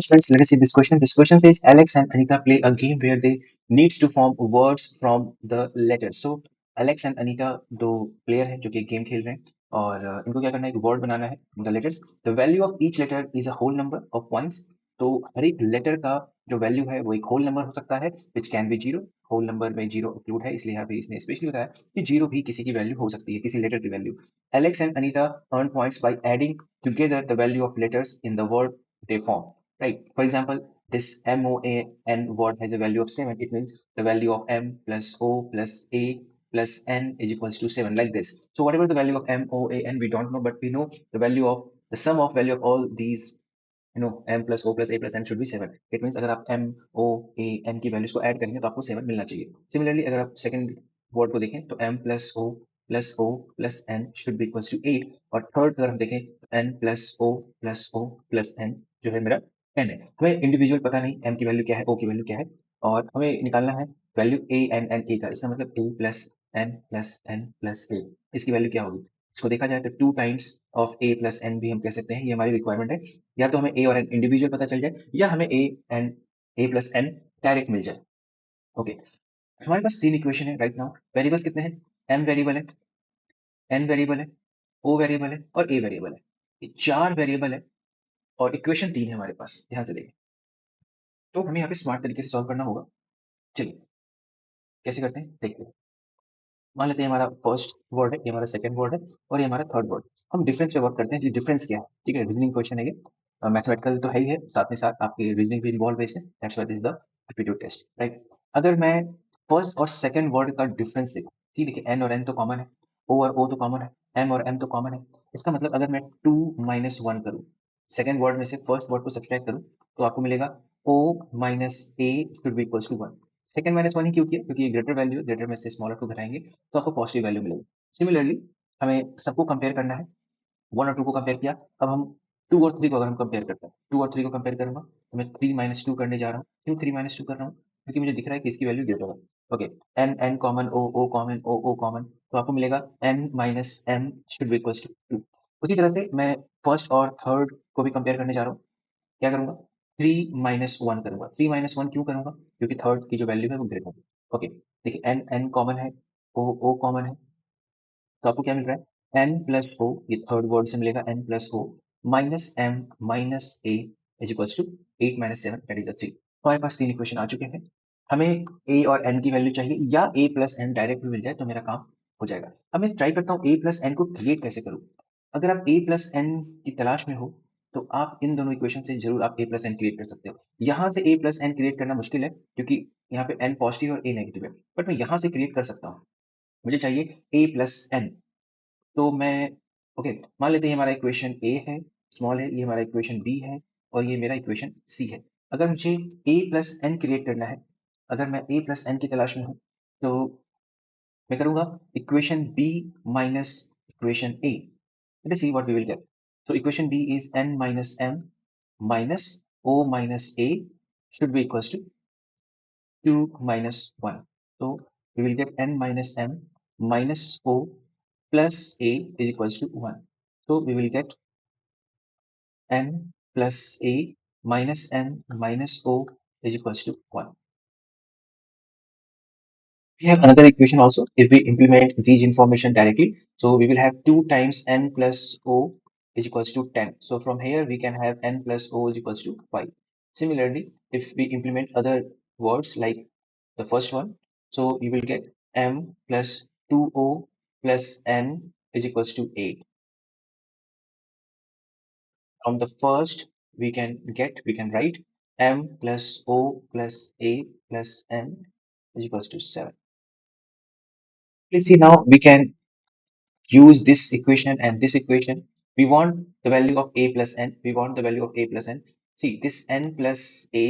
Friends, let us see this question. This question says Alex and Anita play a game where they needs to form words from the letters. So Alex and Anita दो player हैं जो कि game खेल रहे हैं और इनको क्या करना है, एक वर्ड बनाना है the letters. The value of each letter is a whole number of points. तो हर एक लेटर का जो वैल्यू है वो एक होल नंबर हो सकता है which can be zero. Whole number में जीरो इंक्लूड है, इसलिए यहाँ पे इसने स्पेशली बताया कि जीरो भी किसी की वैल्यू हो सकती है, किसी लेटर की value. Alex and Anita earn points by adding together the value of letters in the word they form. Right. For example, this MOAN word has a value of 7. It means the value of M plus O plus A plus N is equals to 7, like this. So whatever the value of MOAN, we don't know, but we know the value of the sum of value of all these, M plus O plus A plus N should be 7. It means अगर आप M O A N की values को add करेंगे तो आपको 7 मिलना चाहिए. Similarly अगर आप सेकंड वर्ड को देखें तो M plus O plus N should be equals to 8. और थर्ड अगर हम देखें N plus O plus N जो है मेरा 10 है. हमें इंडिविजुअल पता नहीं M की वैल्यू क्या है, O की वैल्यू क्या है, और हमें निकालना है value A N N A का. इसका मतलब A plus N plus A, इसकी वैल्यू क्या होगी. इसको देखा जाए तो 2 times of A plus N भी हम कह सकते हैं, ये हमारी रिक्वायरमेंट है. या तो हमें ए और एन इंडिविजुअल पता चल जाए या हमें ए प्लस एन डायरेक्ट मिल जाए. ओके, हमारे पास 3 इक्वेशन है राइट नाउ. वेरिएबल्स कितने हैं, एम वेरिएबल है, एन वेरिएबल है, ओ वेरिएबल है और ए वेरिएबल है. ये 4 वेरिएबल है और इक्वेशन 3 है हमारे पास. ध्यान से देखें तो हमें यहाँ पे स्मार्ट तरीके से सॉल्व करना होगा. चलिए कैसे करते हैं देखते हैं. मान लेते हैं हमारा फर्स्ट वर्ड है, ये हमारा सेकंड वर्ड है और ये हमारा थर्ड वर्ड. हम डिफरेंस पे वर्क करते हैं कि डिफरेंस क्या है. ठीक है, रीजनिंग क्वेश्चन है ये, मैथमेटिकल तो है ही है, साथ में साथ आपकी रीजनिंग भी इन्वॉल्व है इसमें. That's why this is the aptitude test, right. अगर मैं फर्स्ट और सेकंड वर्ड का डिफरेंस देखूं, ठीक है, देखिए एन और एन तो कॉमन है, ओ और ओ तो कॉमन है, एम और एम तो कॉमन है. इसका मतलब अगर मैं 2 माइनस 1 करूँ, सेकंड वर्ड में से फर्स्ट वर्ड को सब्सट्रैक्ट करूँ, तो आपको मिलेगा O minus A should be equals to 1. Second minus 1 ही क्यों किया, क्योंकि ये ग्रेटर वैल्यू है, ग्रेटर में से स्मॉलर को घटाएंगे तो आपको पॉजिटिव वैल्यू मिलेगी. सिमिलरली हमें सबको कंपेयर करना है. 1 और 2 को कंपेयर किया, अब हम 2 और 3 को अगर हम कंपेयर करते हैं, 2 और 3 को कंपेयर करूँगा तो मैं 3 माइनस 2 करने जा रहा हूँ. क्यों 3 माइनस 2 कर रहा हूँ, क्योंकि मुझे दिख रहा है कि इसकी वैल्यू ग्रेटर है. Okay, N N common, O O common, O O common, तो आपको मिलेगा N minus M should be equals to 2. उसी तरह से मैं फर्स्ट और थर्ड को भी कंपेयर करने जा रहा हूँ. क्या करूँगा, 3 माइनस 1 करूँगा. 3 माइनस 1 क्यों करूँगा, क्योंकि थर्ड की जो वैल्यू है वो ग्रेटर है. ओके, देखिए एन एन कॉमन है, ओ ओ कॉमन है, तो आपको क्या मिल रहा है, एन प्लस ओ, ये थर्ड वर्ड से मिलेगा N plus O minus M minus A is equals to 8 minus 7 that is 3. तो हमारे पास 3 इक्वेशन आ चुके हैं. हमें ए और एन की वैल्यू चाहिए या ए प्लस एन डायरेक्ट भी मिल जाए तो मेरा काम हो जाएगा. अब मैं ट्राई करता हूँ ए प्लस एन को क्रिएट कैसे करूँ. अगर आप ए प्लस एन की तलाश में हो तो आप इन दोनों इक्वेशन से जरूर आप ए प्लस एन क्रिएट कर सकते हो. यहाँ से ए प्लस एन क्रिएट करना मुश्किल है क्योंकि यहाँ पे एन पॉजिटिव और ए नेगेटिव है, बट मैं यहाँ से क्रिएट कर सकता हूँ. मुझे चाहिए ए प्लस एन. तो मैं ओके, मान लेते हैं हमारा इक्वेशन ए है, स्मॉल है, ये हमारा इक्वेशन बी है और ये मेरा इक्वेशन सी है. अगर मुझे ए प्लस एन क्रिएट करना है, अगर मैं ए प्लस एन की तलाश में हूँ, तो मैं करूँगा equation B minus equation A. Let us see what we will get. So equation B is n minus m minus o minus a should be equals to 2 minus 1. So we will get n minus m minus o plus a is equals to 1. So we will get n plus a minus n minus o is equals to 1. We have another equation also. If we implement these information directly, so we will have 2 times n plus o is equals to 10. So from here we can have n plus o is equals to 5. Similarly, if we implement other words like the first one, so you will get m plus 2o plus n is equals to 8. From the first we can write m plus o plus a plus n is equals to 7. Please see, now we can use this equation and this equation. We want the value of a plus n. We want the value of a plus n. See, this n plus a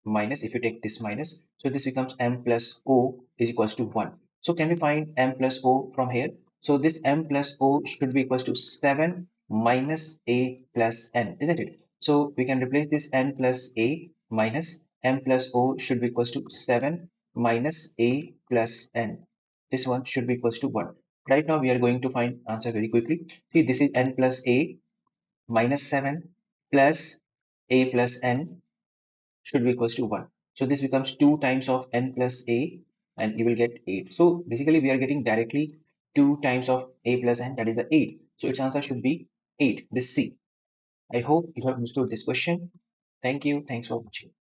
minus, if you take this minus, so this becomes m plus o is equals to 1. So can we find m plus o from here? So this m plus o should be equals to 7 minus a plus n, isn't it? So we can replace this n plus a minus m plus o should be equals to 7 minus a plus n. This one should be equals to 1. Right now we are going to find answer very quickly. See, this is n plus a minus 7 plus a plus n should be equals to 1. So this becomes 2 times of n plus a, and you will get 8. So basically we are getting directly 2 times of a plus n, that is the 8. So its answer should be 8, this C. I hope you have understood this question. Thank you. Thanks for watching.